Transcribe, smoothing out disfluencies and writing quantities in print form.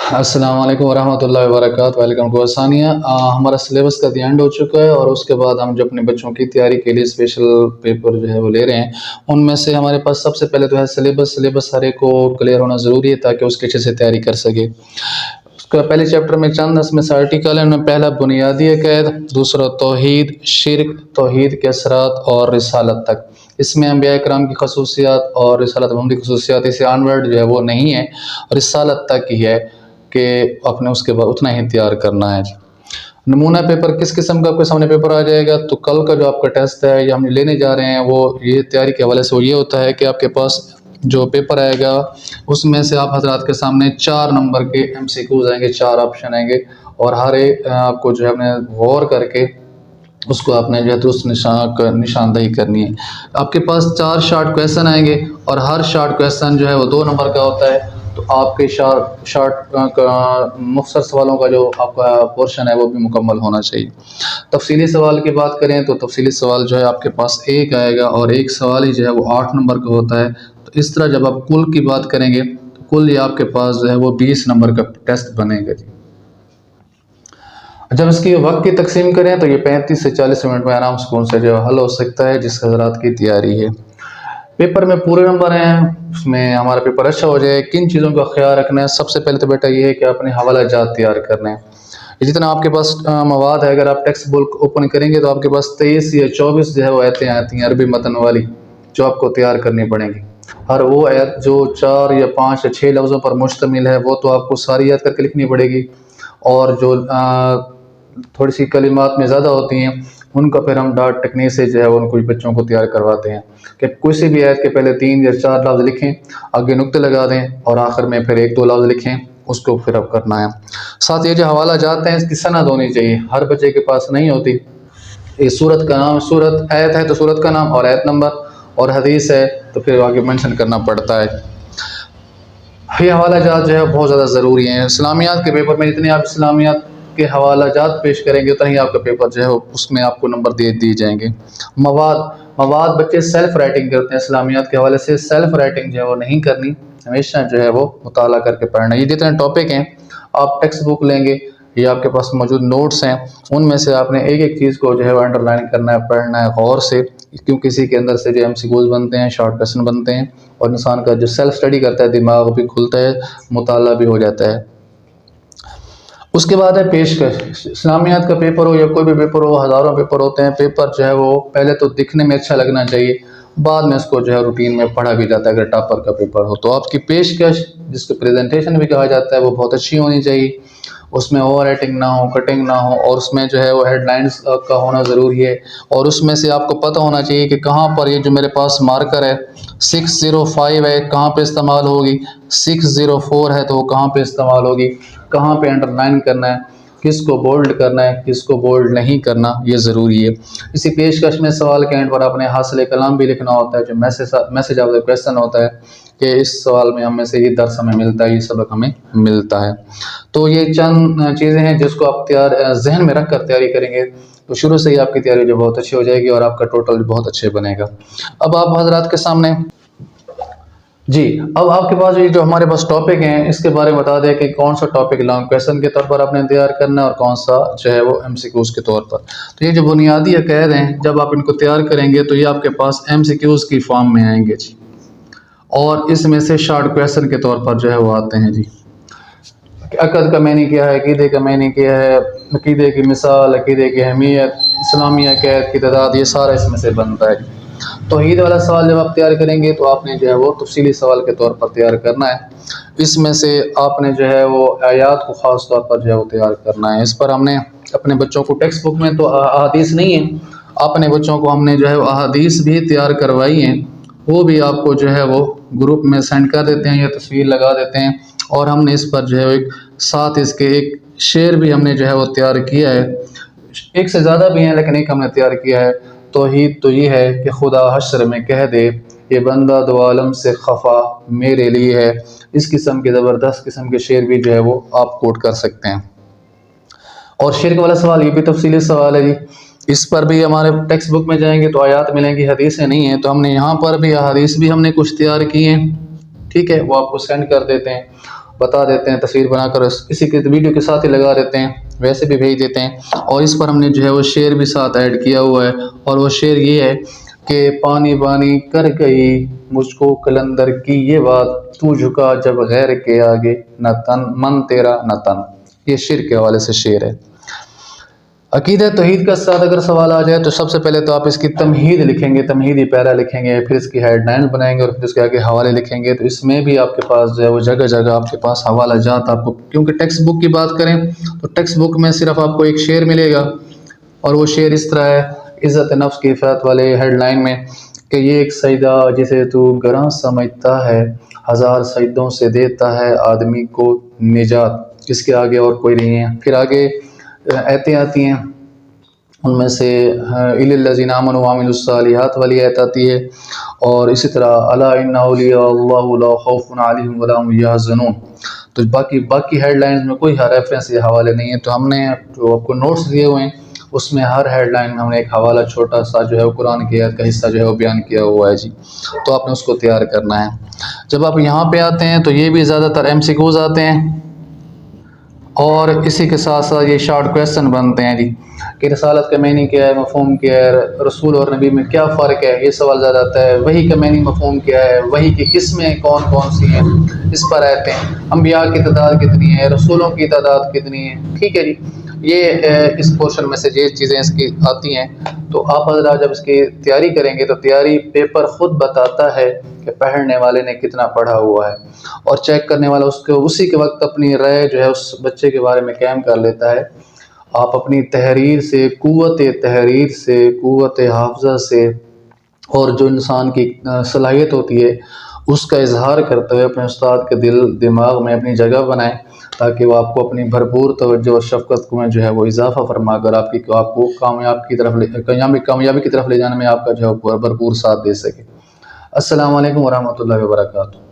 अस्सलाम वालेकुम वरहमतुल्लाहि वबरकातुहू। Welcome to आसानिया। हमारा सिलेबस का एंड हो चुका है और उसके बाद हम जो अपने बच्चों की तैयारी के लिए स्पेशल पेपर जो है वो ले रहे हैं। उनमें से हमारे पास सबसे पहले तो है सिलेबस हर एक को क्लियर होना ज़रूरी है ताकि उसके अच्छे से तैयारी कर सके। उसका पहले चैप्टर में चंद इसमें से आर्टिकल है। उनमें पहला बुनियादी अक़ीदा, दूसरा तौहीद, शिर्क, तौहीद के असरात और रिसालत तक। इसमें अंबिया इकराम की खसूसियात और रिसालत की खसूसियात इसे ऑनवर्ड जो है वो नहीं है, रिसालत तक ही है कि अपने उसके बाद उतना ही तैयार करना है। नमूना पेपर किस किस्म का आपके सामने पेपर आ जाएगा, तो कल का जो आपका टेस्ट है या हम लेने जा रहे हैं वो ये तैयारी के हवाले से वो ये होता है कि आपके पास जो पेपर आएगा उसमें से आप हजरात के सामने 4 नंबर के MCQs आएंगे, 4 ऑप्शन आएंगे और हर एक आपको जो है अपने गौर करके उसको आपने जो है दुरुस्त निशानदही करनी है। आपके पास 4 शॉर्ट क्वेश्चन आएंगे और हर शॉर्ट क्वेश्चन जो है वो 2 नंबर का होता है। तो आपके शॉर्ट मुख्तसर सवालों का जो आपका पोर्शन है वो भी मुकम्मल होना चाहिए। तफसीली सवाल की बात करें तो तफसीली सवाल जो है आपके पास एक आएगा और एक सवाल ही जो है वो 8 नंबर का होता है। तो इस तरह जब आप कुल की बात करेंगे तो कुल ये आपके पास जो है वो 20 नंबर का टेस्ट बनेगा जी। जब इसकी वक्त की तकसीम करें तो ये 35 से 40 मिनट में आराम सुकून से जो हल हो सकता है, जिस हज़रात की तैयारी है। पेपर में पूरे नंबर हैं, उसमें हमारा पेपर अच्छा हो जाए किन चीज़ों का ख्याल रखना है। सबसे पहले तो बेटा ये है कि अपने हवाला जात तैयार करने हैं। जितना आपके पास मवाद है, अगर आप टेक्स्ट बुक ओपन करेंगे तो आपके पास 23 या 24 जो है वो आयतें आती हैं अरबी मतन वाली, जो आपको तैयार करनी पड़ेंगी। हर वो आयत जो 4 या 5 या 6 लफ्ज़ों पर मुश्तमिल है वो तो आपको सारी याद करके लिखनी पड़ेगी, और जो थोड़ी सी कलिमात में ज़्यादा होती हैं उनका फिर हम डॉट टेक्निक से जो है उनको बच्चों को तैयार करवाते हैं कि किसी भी आयत के पहले 3 या 4 लफ्ज़ लिखें, आगे नुक्ते लगा दें और आखिर में फिर 1-2 लफ्ज़ लिखें, उसको फिर अब करना है। साथ ये जो हवाला जाते हैं इसकी सनद होनी चाहिए, हर बच्चे के पास नहीं होती। ये सूरत का नाम, सूरत आयत है तो सूरत का नाम और आयत नंबर, और हदीस है तो फिर आगे मेंशन करना पड़ता है। ये हवाला जात जो है बहुत ज़्यादा ज़रूरी हैं। इस्लामियात के पेपर में जितने आप इस्लामियात के हवाला जात पेश करेंगे उतना ही आपका पेपर जो है उसमें आपको नंबर दे दिए जाएंगे। मवाद बच्चे सेल्फ राइटिंग करते हैं, इस्लामियात के हवाले से सेल्फ राइटिंग जो है वो नहीं करनी, हमेशा जो है वो मुताला करके पढ़ना। ये जितने टॉपिक हैं आप टेक्स्ट बुक लेंगे या आपके पास मौजूद नोट्स हैं, उनमें से आपने एक एक चीज़ को जो है अंडरलाइन करना है, पढ़ना है गौर से, क्योंकि किसी के अंदर से जो MCQs बनते हैं, शॉर्ट क्वेश्चन बनते हैं और इंसान का जो सेल्फ स्टडी करता है दिमाग भी खुलता है, मुताला भी हो जाता है। उसके बाद है पेशकश। इस्लामियात का पेपर हो या कोई भी पेपर हो, हज़ारों पेपर होते हैं। पेपर जो है वो पहले तो दिखने में अच्छा लगना चाहिए, बाद में इसको जो है रूटीन में पढ़ा भी जाता है। अगर टॉपर का पेपर हो तो आपकी पेशकश, जिसको प्रेजेंटेशन भी कहा जाता है, वो बहुत अच्छी होनी चाहिए। उसमें ओवर राइटिंग ना हो, कटिंग ना हो, और उसमें जो है वो हेडलाइंस का होना ज़रूरी है। और उसमें से आपको पता होना चाहिए कि कहाँ पर ये जो मेरे पास मार्कर है 605 है कहाँ पे इस्तेमाल होगी, 604 है तो वो कहाँ पे इस्तेमाल होगी, कहाँ पे अंडरलाइन करना है, किसको बोल्ड करना है, किसको बोल्ड नहीं करना, ये ज़रूरी है। इसी पेशकश में सवाल के एंड पर अपने हासिल कलाम भी लिखना होता है, जो मैसेज ऑफ द क्वेश्चन होता है कि इस सवाल में हमें से ये दर्स हमें मिलता है, ये सबक हमें मिलता है। तो ये चंद चीज़ें हैं जिसको आप जहन में रख कर तैयारी करेंगे तो शुरू से ही आपकी तैयारी जो बहुत अच्छी हो जाएगी और आपका टोटल बहुत अच्छे बनेगा। अब आप हजरात के सामने जी, अब आपके पास ये जो हमारे पास टॉपिक हैं इसके बारे में बता दें कि कौन सा टॉपिक लॉन्ग क्वेश्चन के तौर पर आपने तैयार करना है और कौन सा जो है वो MCQs के तौर पर। तो ये जो बुनियादी अक़ीद हैं जब आप इनको तैयार करेंगे तो ये आपके पास MCQs की फॉर्म में आएंगे जी, और इसमें से शॉर्ट क्वेश्चन के तौर पर जो है वो आते हैं जी। अक़द का मैंने क्या है, अक़ीदे का मैंने क्या है, अक़ीदे की मिसाल, अक़ीदे की अहमियत, इस्लामी अक़ीद की तादाद, ये सारा इसमें से बनता है। तौहीद वाला सवाल जब आप तैयार करेंगे तो आपने जो है वो तफसीली सवाल के तौर पर तैयार करना है। इसमें से आपने जो है वो आयात को ख़ास तौर पर जो है वो तैयार करना है। इस पर हमने अपने बच्चों को टेक्स्ट बुक में तो अहादीस नहीं है, अपने बच्चों को हमने जो है वो अहादीस भी तैयार करवाई हैं, वो भी आपको जो है वो ग्रुप में सेंड कर देते हैं या तस्वीर लगा देते हैं। और हमने इस पर जो है एक साथ इसके एक शेर भी हमने जो है वो तैयार किया है, एक से ज़्यादा भी हैं लेकिन एक हमने तैयार किया है। तौहीद तो ये है कि खुदा हश्र में कह दे ये बंदा दो आलम से खफा मेरे लिए है। इस किस्म के ज़बरदस्त किस्म के शेर भी जो है वो आप कोट कर सकते हैं। और शिर्क वाला सवाल ये भी तफसीली सवाल है जी, इस पर भी हमारे टेक्स्ट बुक में जाएंगे तो आयात मिलेंगी, हदीसें नहीं हैं। तो हमने यहाँ पर भी हदीस भी हमने कुछ तैयार की हैं, ठीक है, वो आपको सेंड कर देते हैं। بتا دیتے ہیں، تصویر بنا کر کسی کے ویڈیو کے ساتھ ہی لگا دیتے ہیں، ویسے بھی بھیج دیتے ہیں۔ اور اس پر ہم نے جو ہے وہ شعر بھی ساتھ ایڈ کیا ہوا ہے، اور وہ شعر یہ ہے کہ پانی بانی کر گئی مجھ کو قلندر کی یہ بات، تو جھکا جب غیر کے آگے نہ تن، من تیرا نہ تن۔ یہ شعر کے حوالے سے شعر ہے۔ عقیدہ توحید کا ساتھ اگر سوال آ جائے تو سب سے پہلے تو آپ اس کی تمہید لکھیں گے، تمہیدی پیرا لکھیں گے، پھر اس کی ہیڈ لائن بنائیں گے، اور پھر اس کے آگے حوالے لکھیں گے۔ تو اس میں بھی آپ کے پاس جو ہے وہ جگہ جگہ آپ کے پاس حوالہ جات آپ کو، کیونکہ ٹیکسٹ بک کی بات کریں تو ٹیکسٹ بک میں صرف آپ کو ایک شعر ملے گا، اور وہ شعر اس طرح ہے عزت نفس کی حفاظت والے ہیڈ لائن میں کہ یہ ایک سجدہ جسے تو گراں سمجھتا ہے، ہزار سجدوں سے دیتا ہے آدمی کو نجات۔ اس کے آگے اور کوئی نہیں ہے۔ پھر آگے ایتیں آتی ہیں، ان میں سے الی الذین آمنوا وعملوا الصالحات والی ایت آتی ہے، اور اسی طرح الا ان اولیاء اللہ لا خوف علیہم ولا هم یحزنون۔ تو باقی ہیڈ لائنز میں کوئی ریفرنس یا حوالے نہیں ہے۔ تو ہم نے جو آپ کو نوٹس دیے ہوئے ہیں اس میں ہر ہیڈ لائن میں ہم نے ایک حوالہ چھوٹا سا جو ہے وہ قرآن کی آیت کا حصہ جو ہے وہ بیان کیا ہوا ہے جی۔ تو آپ نے اس کو تیار کرنا ہے۔ جب آپ یہاں پہ آتے ہیں تو یہ بھی زیادہ تر ایم سی کیوز آتے ہیں، اور اسی کے ساتھ ساتھ یہ شارٹ کویسچن بنتے ہیں جی کہ رسالت کا معنی کیا ہے، مفہوم کیا ہے، رسول اور نبی میں کیا فرق ہے، یہ سوال زیادہ آتا ہے۔ وحی کا معنی مفہوم کیا ہے، وحی کی قسمیں کون کون سی ہیں، اس پر آتے ہیں۔ انبیاء کی تعداد کتنی ہے، رسولوں کی تعداد کتنی ہے، ٹھیک ہے جی۔ یہ اس پورشن میں سے یہ چیزیں اس کی آتی ہیں۔ تو آپ حضرات جب اس کی تیاری کریں گے تو تیاری پیپر خود بتاتا ہے کہ پڑھنے والے نے کتنا پڑھا ہوا ہے، اور چیک کرنے والا اس کو اسی کے وقت اپنی رائے جو ہے اس بچے کے بارے میں قائم کر لیتا ہے۔ آپ اپنی تحریر سے، قوت تحریر سے، قوت حافظہ سے، اور جو انسان کی صلاحیت ہوتی ہے اس کا اظہار کرتے ہوئے اپنے استاد کے دل دماغ میں اپنی جگہ بنائیں، تاکہ وہ آپ کو اپنی بھرپور توجہ اور شفقت میں جو ہے وہ اضافہ فرما کر آپ کو کامیابی کی طرف لے جانے میں آپ کا جو ہے بھرپور ساتھ دے سکے۔ السلام علیکم ورحمۃ اللہ وبرکاتہ۔